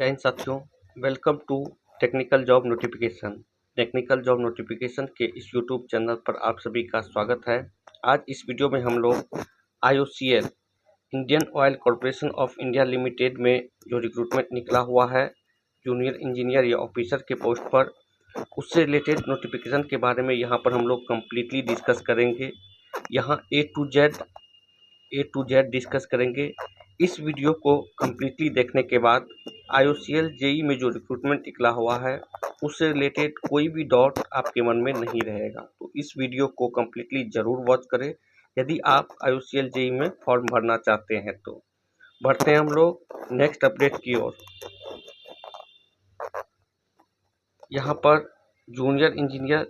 जय हिंद साथियों, welcome to technical job notification. Technical job notification के इस यूट्यूब चैनल पर आप सभी का स्वागत है। आज इस वीडियो में हम लोग IOCL Indian oil corporation of India limited में जो रिक्रूटमेंट निकला हुआ है जूनियर इंजीनियर या ऑफिसर के पोस्ट पर, उससे रिलेटेड नोटिफिकेशन के बारे में यहाँ पर हम लोग कम्प्लीटली डिस्कस करेंगे। यहाँ ए टू जेड डिस्कस करेंगे। इस वीडियो को कम्प्लीटली देखने के बाद IOCL JEE में जो रिक्रूटमेंट निकला हुआ है उससे रिलेटेड कोई भी डाउट आपके मन में नहीं रहेगा। तो इस वीडियो को कम्प्लीटली ज़रूर वॉच करें यदि आप IOCL JEE में फॉर्म भरना चाहते हैं। तो बढ़ते हैं हम लोग नेक्स्ट अपडेट की ओर। यहाँ पर जूनियर इंजीनियर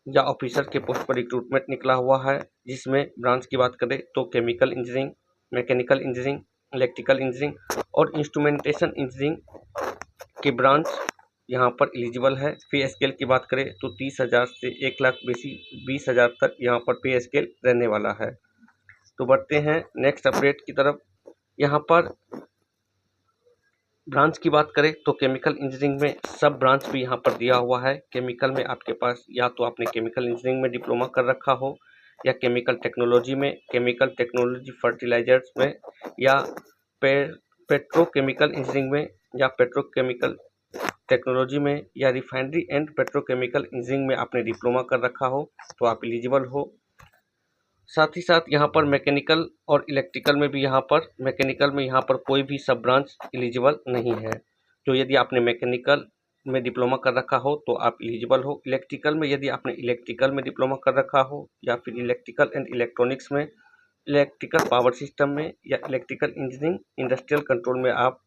या ऑफिसर के पोस्ट पर रिक्रूटमेंट निकला हुआ है, जिसमें ब्रांच की बात करें तो chemical engineering, mechanical engineering, electrical engineering और इंस्ट्रूमेंटेशन इंजीनियरिंग के ब्रांच यहाँ पर एलिजिबल है। पे स्केल की बात करें तो 30,000 से 1,20,000 तक यहाँ पर पे स्केल रहने वाला है। तो बढ़ते हैं नेक्स्ट अपडेट की तरफ। यहाँ पर ब्रांच की बात करें तो केमिकल इंजीनियरिंग में सब ब्रांच भी यहाँ पर दिया हुआ है। केमिकल में आपके पास या तो आपने केमिकल इंजीनियरिंग में डिप्लोमा कर रखा हो, या केमिकल टेक्नोलॉजी में, केमिकल टेक्नोलॉजी फर्टिलाइजर्स में, या पेट्रोकेमिकल इंजीनियरिंग में, या पेट्रोकेमिकल टेक्नोलॉजी में, या रिफाइनरी एंड पेट्रोकेमिकल इंजीनियरिंग में आपने डिप्लोमा कर रखा हो तो आप एलिजिबल हो। साथ ही साथ यहाँ पर मैकेनिकल और इलेक्ट्रिकल में भी मैकेनिकल में यहाँ पर कोई भी सब ब्रांच एलिजिबल नहीं है। तो यदि आपने मैकेनिकल में डिप्लोमा कर रखा हो तो आप एलिजिबल हो। इलेक्ट्रिकल में यदि आपने इलेक्ट्रिकल में डिप्लोमा कर रखा हो, या फिर इलेक्ट्रिकल एंड इलेक्ट्रॉनिक्स में, इलेक्ट्रिकल पावर सिस्टम में, या इलेक्ट्रिकल इंजीनियरिंग इंडस्ट्रियल कंट्रोल में आप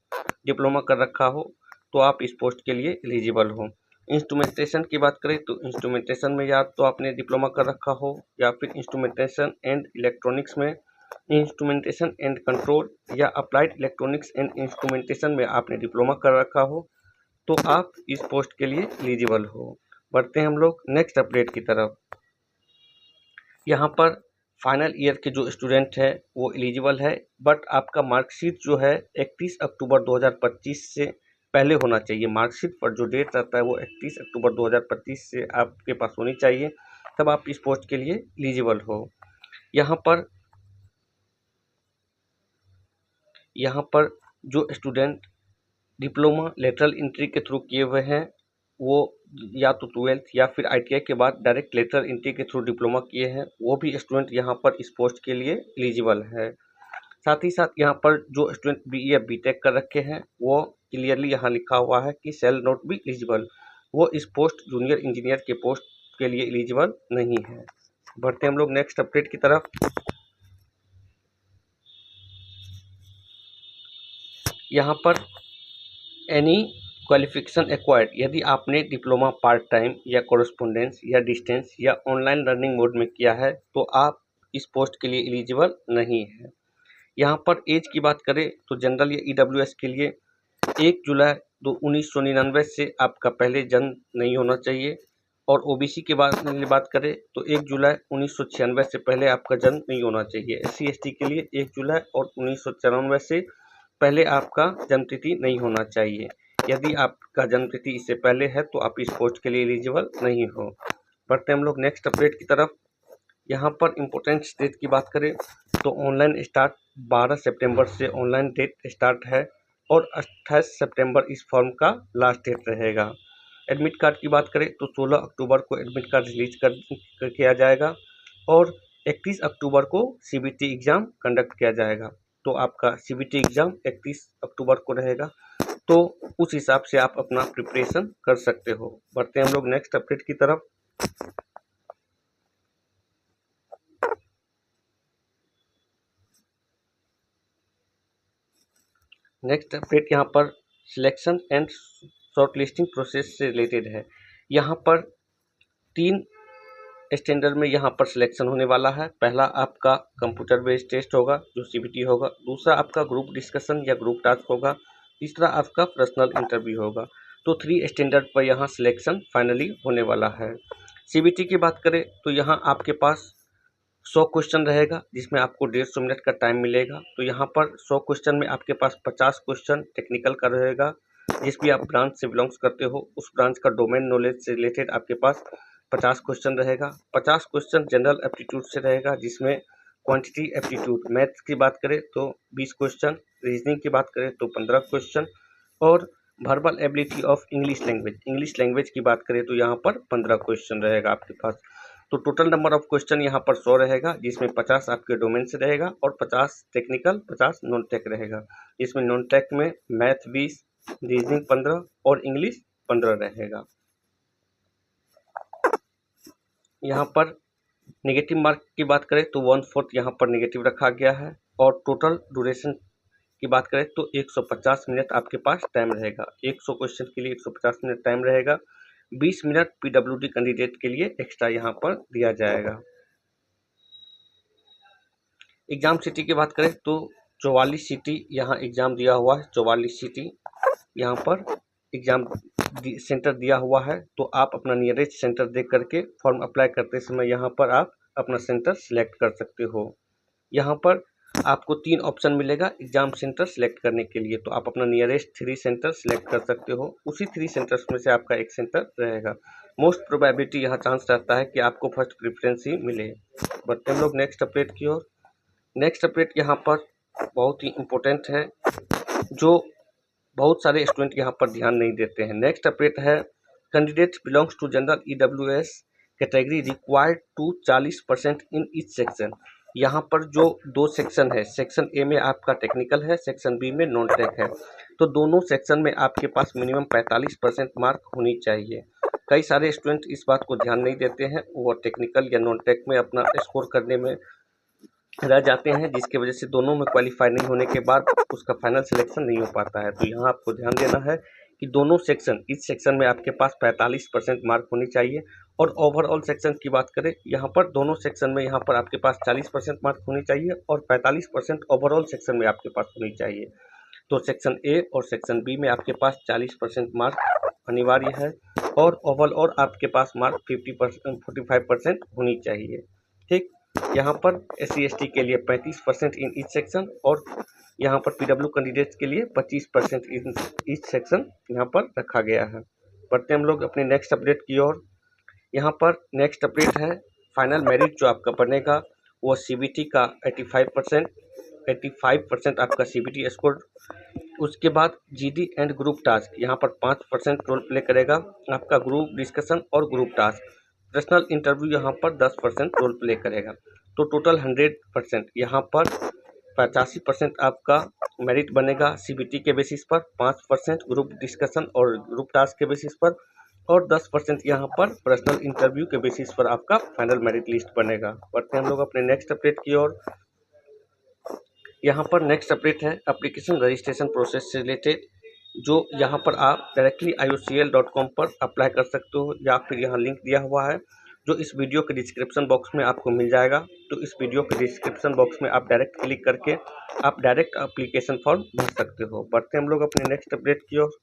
डिप्लोमा कर रखा हो तो आप इस पोस्ट के लिए एलिजिबल हो। इंस्ट्रूमेंटेशन की बात करें तो इंस्ट्रूमेंटेशन में या तो आपने डिप्लोमा कर रखा हो, या फिर इंस्ट्रूमेंटेशन एंड इलेक्ट्रॉनिक्स में, इंस्ट्रूमेंटेशन एंड कंट्रोल, या अप्लाइड इलेक्ट्रॉनिक्स एंड इंस्ट्रूमेंटेशन में आपने डिप्लोमा कर रखा हो तो आप इस पोस्ट के लिए एलिजिबल हो। बढ़ते हैं हम लोग नेक्स्ट अपडेट की तरफ। यहाँ पर फाइनल ईयर के जो स्टूडेंट है वो एलिजिबल है, बट आपका मार्कशीट जो है 31 अक्टूबर 2025 से पहले होना चाहिए। मार्कशीट पर जो डेट रहता है वो 31 अक्टूबर 2025 से आपके पास होनी चाहिए, तब आप इस पोस्ट के लिए एलिजिबल हो। यहाँ पर जो स्टूडेंट डिप्लोमा लेटरल एंट्री के थ्रू किए हुए हैं वो या तो 12th या फिर ITI के बाद डायरेक्ट लेटरल एंट्री के थ्रू डिप्लोमा किए हैं, वो भी स्टूडेंट यहाँ पर इस पोस्ट के लिए एलिजिबल है। साथ ही साथ यहाँ पर जो स्टूडेंट BE या BTech कर रखे हैं वो क्लियरली यहाँ लिखा हुआ है कि सेल नॉट बी एलिजिबल, वो इस पोस्ट जूनियर इंजीनियर के पोस्ट के लिए एलिजिबल नहीं है। बढ़ते हम लोग नेक्स्ट अपडेट की तरफ। यहाँ पर एनी क्वालिफिकेशन एक्वायर्ड, यदि आपने डिप्लोमा पार्ट टाइम या कोरेस्पोंडेंस या डिस्टेंस या ऑनलाइन लर्निंग मोड में किया है तो आप इस पोस्ट के लिए एलिजिबल नहीं है। यहाँ पर एज की बात करें तो जनरल या EWS के लिए 1 जुलाई 1999 से आपका पहले जन्म नहीं होना चाहिए, और OBC के बात करें तो 1 जुलाई 1996 से पहले आपका जन्म नहीं होना चाहिए। SC ST के लिए 1 जुलाई और 1994 से पहले आपका जन्म तिथि नहीं होना चाहिए। यदि आपका जन्म तिथि इससे पहले है तो आप इस पोस्ट के लिए एलिजिबल नहीं हो। बढ़ते हम लोग नेक्स्ट अपडेट की तरफ। यहाँ पर इम्पोर्टेंट डेट की बात करें तो ऑनलाइन स्टार्ट 12 सितंबर से ऑनलाइन डेट स्टार्ट है, और 28 सितंबर इस फॉर्म का लास्ट डेट रहेगा। एडमिट कार्ड की बात करें तो 16 अक्टूबर को एडमिट कार्ड रिलीज कर किया जाएगा, और 31 अक्टूबर को CBT एग्ज़ाम कंडक्ट किया जाएगा। तो आपका CBT एग्ज़ाम 31 अक्टूबर को रहेगा, तो उस हिसाब से आप अपना प्रिपरेशन कर सकते हो। बढ़ते हैं हम लोग नेक्स्ट अपडेट की तरफ। नेक्स्ट अपडेट यहाँ पर selection and short listing process से रिलेटेड है। यहाँ पर 3 स्टैंडर्ड में यहाँ पर सिलेक्शन होने वाला है। पहला आपका कंप्यूटर बेस्ड टेस्ट होगा जो CBT होगा, दूसरा आपका ग्रुप डिस्कशन या ग्रुप टास्क होगा, तीसरा आपका पर्सनल इंटरव्यू होगा। तो 3 स्टैंडर्ड पर यहाँ सिलेक्शन फाइनली होने वाला है। CBT की बात करें तो यहाँ आपके पास 100 क्वेश्चन रहेगा, जिसमें आपको 150 मिनट का टाइम मिलेगा। तो यहाँ पर 100 क्वेश्चन में आपके पास 50 क्वेश्चन टेक्निकल का रहेगा, जिस भी आप ब्रांच से बिलोंग्स करते हो उस ब्रांच का डोमेन नॉलेज से रिलेटेड आपके पास 50 क्वेश्चन रहेगा। 50 क्वेश्चन जनरल एप्टीट्यूड से रहेगा, जिसमें क्वांटिटी एप्टीट्यूड मैथ्स की बात करें तो 20 क्वेश्चन, रीजनिंग की बात करें तो 15 क्वेश्चन, और verbal ability of English language की बात करें तो यहाँ पर 15 क्वेश्चन रहेगा आपके पास। तो टोटल नंबर ऑफ क्वेश्चन यहाँ पर 100 रहेगा, जिसमें 50 आपके डोमेन से रहेगा और 50 टेक्निकल, 50 नॉन टेक रहेगा। इसमें नॉन टेक में मैथ 20, रीजनिंग 15 और इंग्लिश 15 रहेगा। यहाँ पर नेगेटिव मार्क की बात करें तो 1/4 यहाँ पर नेगेटिव रखा गया है, और टोटल ड्यूरेशन की बात करें तो 150 मिनट आपके पास टाइम रहेगा। 100 क्वेश्चन के लिए 150 मिनट टाइम रहेगा। 20 मिनट पीडब्ल्यूडी कैंडिडेट के लिए एक्स्ट्रा यहाँ पर दिया जाएगा। एग्जाम सिटी की बात करें तो 44 सिटी यहाँ एग्जाम दिया हुआ है। 44 सिटी यहाँ पर एग्जाम सेंटर दिया हुआ है, तो आप अपना नियरेस्ट सेंटर देख करके फॉर्म अप्लाई करते समय यहाँ पर आप अपना सेंटर सिलेक्ट कर सकते हो। यहाँ पर आपको 3 ऑप्शन मिलेगा एग्जाम सेंटर सिलेक्ट करने के लिए, तो आप अपना नियरेस्ट 3 सेंटर सिलेक्ट कर सकते हो। उसी 3 सेंटर्स में से आपका एक सेंटर रहेगा। मोस्ट प्रोबेबिलिटी यहाँ चांस रहता है कि आपको फर्स्ट प्रेफरेंस ही मिले। बढ़ते हम लोग नेक्स्ट अपडेट की ओर। नेक्स्ट अपडेट यहाँ पर बहुत ही इम्पोर्टेंट है, जो बहुत सारे स्टूडेंट यहाँ पर ध्यान नहीं देते हैं। नेक्स्ट अपडेट है, candidate belongs to general EWS category required to 40% in each section. यहाँ पर जो 2 सेक्शन है, सेक्शन ए में आपका टेक्निकल है, सेक्शन बी में नॉन टेक है, तो दोनों सेक्शन में आपके पास मिनिमम 45% मार्क होनी चाहिए। कई सारे स्टूडेंट इस बात को ध्यान नहीं देते हैं, वो टेक्निकल या नॉन टेक में अपना स्कोर करने में रह जाते हैं, जिसकी वजह से दोनों में क्वालिफाई नहीं होने के बाद उसका फाइनल सिलेक्शन नहीं हो पाता है। तो यहाँ आपको ध्यान देना है कि दोनों सेक्शन, इस सेक्शन में आपके पास 45% मार्क होनी चाहिए, और ओवरऑल सेक्शन की बात करें यहाँ पर दोनों सेक्शन में यहाँ पर आपके पास 40% मार्क होनी चाहिए और 45% ओवरऑल सेक्शन में आपके पास होनी चाहिए। तो सेक्शन ए और सेक्शन बी में आपके पास 40% मार्क अनिवार्य है, और ओवरऑल आपके पास मार्क 45% होनी चाहिए। ठीक, यहाँ पर SC/ST के लिए 35% इन ईच सेक्शन, और यहाँ पर PW कैंडिडेट्स के लिए 25% इन ईच सेक्शन यहाँ पर रखा गया है। बढ़ते हम लोग अपने नेक्स्ट अपडेट की ओर। यहाँ पर नेक्स्ट अपडेट है, फाइनल मेरिट जो आपका बनेगा वो CBT का 85% आपका CBT स्कोर। उसके बाद GD एंड ग्रुप टास्क यहाँ पर 5% रोल प्ले करेगा, आपका ग्रुप डिस्कशन और ग्रुप टास्क। पर्सनल इंटरव्यू यहाँ पर 10% रोल प्ले करेगा। तो टोटल 100% यहाँ पर 85% आपका मेरिट बनेगा CBT के बेसिस पर, 5% ग्रुप डिस्कशन और ग्रुप टास्क के बेसिस पर, और 10% यहाँ पर पर्सनल इंटरव्यू के बेसिस पर आपका फाइनल मेरिट लिस्ट बनेगा। बढ़ते हैं हम लोग अपने नेक्स्ट अपडेट की ओर। यहाँ पर नेक्स्ट अपडेट है एप्लीकेशन रजिस्ट्रेशन प्रोसेस से रिलेटेड, जो यहाँ पर आप डायरेक्टली iocl.com पर अप्लाई कर सकते हो, या फिर यहाँ लिंक दिया हुआ है जो इस वीडियो के डिस्क्रिप्शन बॉक्स में आपको मिल जाएगा। तो इस वीडियो के डिस्क्रिप्शन बॉक्स में आप डायरेक्ट क्लिक करके आप डायरेक्ट एप्लीकेशन फॉर्म भर सकते हो। बढ़ते हम लोग अपने नेक्स्ट अपडेट की ओर।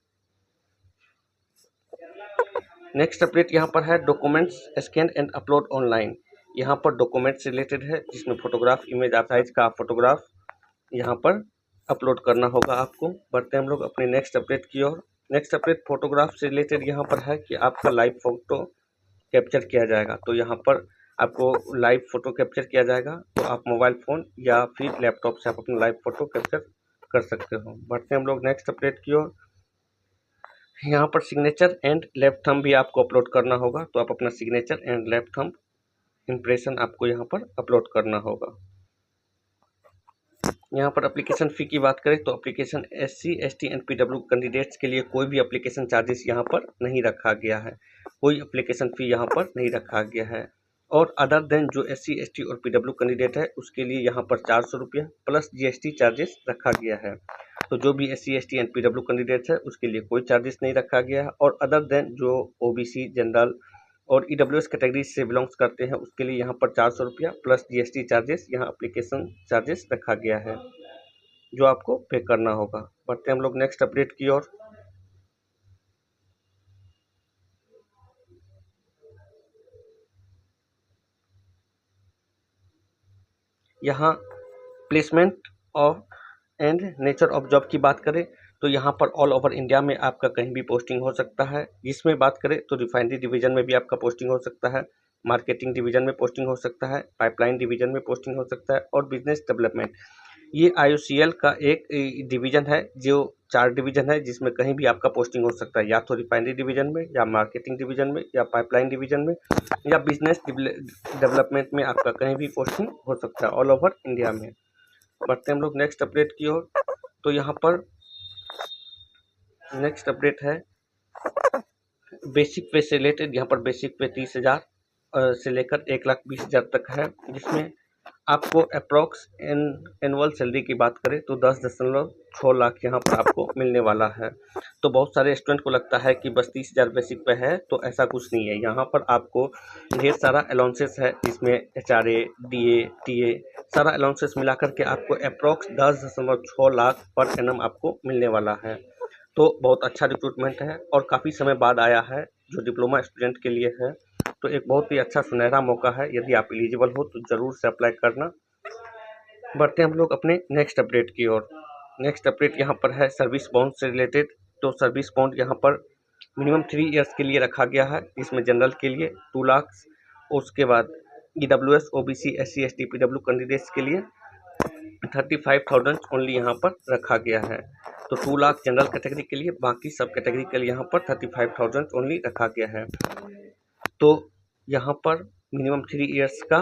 नेक्स्ट अपडेट यहाँ पर है documents scan and upload online. यहाँ पर डॉक्यूमेंट से रिलेटेड है, जिसमें फोटोग्राफ, इमेज साइज का फोटोग्राफ यहाँ पर अपलोड करना होगा आपको। बढ़ते हम लोग अपने नेक्स्ट अपडेट की ओर। नेक्स्ट अपडेट फोटोग्राफ से रिलेटेड यहाँ पर है कि आपका लाइव फोटो कैप्चर किया जाएगा। तो यहाँ पर आपको लाइव फोटो कैप्चर किया जाएगा, तो आप मोबाइल फ़ोन या फिर लैपटॉप से आप अपना लाइव फोटो कैप्चर कर सकते हो। बढ़ते हम लोग नेक्स्ट अपडेट की ओर। यहाँ पर सिग्नेचर एंड लेफ्ट थंब भी आपको अपलोड करना होगा, तो आप अपना signature and left thumb impression आपको यहाँ पर अपलोड करना होगा। यहाँ पर एप्लीकेशन फ़ी की बात करें तो application SC, ST and PW candidates के लिए कोई भी एप्लीकेशन चार्जेस यहाँ पर नहीं रखा गया है, कोई एप्लीकेशन फ़ी यहाँ पर नहीं रखा गया है। और अदर देन जो SC, ST और PW कैंडिडेट है उसके लिए यहाँ पर 400 रुपया प्लस GST चार्जेस रखा गया है। तो जो भी SC, ST and PW candidate है उसके लिए कोई चार्जेस नहीं रखा गया है। और अदर देन जो OBC, जनरल और EWS कैटेगरी से बिलोंग्स करते हैं उसके लिए यहाँ पर 400 रुपया प्लस GST चार्जेस, यहाँ एप्लीकेशन चार्जेस रखा गया है जो आपको पे करना होगा। बढ़ते हम लोग नेक्स्ट अपडेट की ओर। यहाँ placement of and nature of job की बात करें तो यहाँ पर ऑल ओवर इंडिया में आपका कहीं भी पोस्टिंग हो सकता है। इसमें बात करें तो रिफाइनरी डिवीजन में भी आपका पोस्टिंग हो सकता है, मार्केटिंग डिवीजन में पोस्टिंग हो सकता है, पाइपलाइन डिवीजन में पोस्टिंग हो सकता है और बिजनेस डेवलपमेंट। ये IOCL का एक डिवीजन है, जो 4 डिवीजन है, जिसमें कहीं भी आपका पोस्टिंग हो सकता है, या तो रिफाइनरी डिवीजन में, या मार्केटिंग डिवीजन में, या पाइपलाइन डिवीजन में, या बिजनेस डेवलपमेंट में आपका कहीं भी पोस्टिंग हो सकता है ऑल ओवर इंडिया में। बढ़ते हैं हम लोग नेक्स्ट अपडेट की ओर। तो यहाँ पर नेक्स्ट अपडेट है बेसिक पे से रिलेटेड। यहाँ पर बेसिक पे 30,000 से लेकर 1,20,000 तक है, जिसमें आपको अप्रॉक्स एनुअल सैलरी की बात करें तो 10.6 लाख यहाँ पर आपको मिलने वाला है। तो बहुत सारे स्टूडेंट को लगता है कि बस 30,000 बेसिक पे है, तो ऐसा कुछ नहीं है। यहाँ पर आपको ढेर सारा अलाउंसेस है, जिसमें HRA, DA, TA सारा अलाउंसेस मिलाकर के आपको अप्रॉक्स 10.6 लाख पर एनम आपको मिलने वाला है। तो बहुत अच्छा रिक्रूटमेंट है और काफ़ी समय बाद आया है, जो डिप्लोमा स्टूडेंट के लिए है। तो एक बहुत ही अच्छा सुनहरा मौका है, यदि आप एलिजिबल हो तो ज़रूर से अप्लाई करना। बढ़ते हैं हम लोग अपने नेक्स्ट अपडेट की ओर। नेक्स्ट अपडेट यहाँ पर है सर्विस बॉन्ड से रिलेटेड। तो सर्विस बॉन्ड यहाँ पर मिनिमम 3 इयर्स के लिए रखा गया है। इसमें जनरल के लिए 2 लाख, उसके बाद EWS, OBC, SC, ST, PW candidates के लिए 35,000 ओनली यहाँ पर रखा गया है। तो 2 लाख जनरल कैटेगरी के लिए, बाकी सब कैटेगरी के लिए यहाँ पर 35,000 ओनली रखा गया है। तो यहाँ पर मिनिमम 3 इयर्स का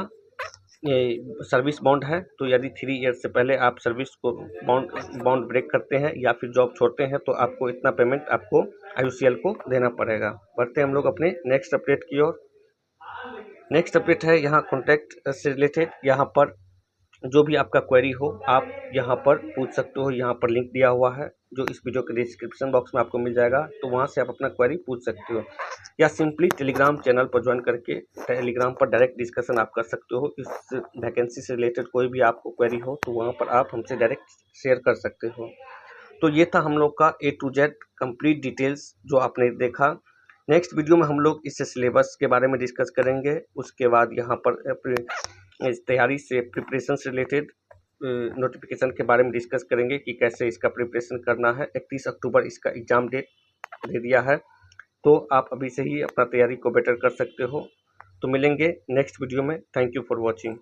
सर्विस बॉन्ड है। तो यदि 3 इयर्स से पहले आप सर्विस को बॉन्ड ब्रेक करते हैं या फिर जॉब छोड़ते हैं, तो आपको इतना पेमेंट आपको IOCL को देना पड़ेगा। बढ़ते हैं हम लोग अपने नेक्स्ट अपडेट की ओर। नेक्स्ट अपडेट है यहाँ कॉन्टैक्ट से रिलेटेड। यहाँ पर जो भी आपका क्वेरी हो आप यहाँ पर पूछ सकते हो। यहाँ पर लिंक दिया हुआ है, जो इस वीडियो के डिस्क्रिप्शन बॉक्स में आपको मिल जाएगा, तो वहाँ से आप अपना क्वेरी पूछ सकते हो, या सिंपली टेलीग्राम चैनल पर ज्वाइन करके टेलीग्राम पर डायरेक्ट डिस्कशन आप कर सकते हो। इस वैकेंसी से रिलेटेड कोई भी आपको क्वेरी हो तो वहाँ पर आप हमसे डायरेक्ट शेयर कर सकते हो। तो ये था हम लोग का A to Z complete details जो आपने देखा। नेक्स्ट वीडियो में हम लोग इस सिलेबस के बारे में डिस्कस करेंगे। उसके बाद यहाँ पर तैयारी से प्रिपरेशन से रिलेटेड नोटिफिकेशन के बारे में डिस्कस करेंगे कि कैसे इसका प्रिपरेशन करना है। 31 अक्टूबर इसका एग्ज़ाम डेट दे दिया है, तो आप अभी से ही अपना तैयारी को बेटर कर सकते हो। तो मिलेंगे नेक्स्ट वीडियो में। Thank you for watching.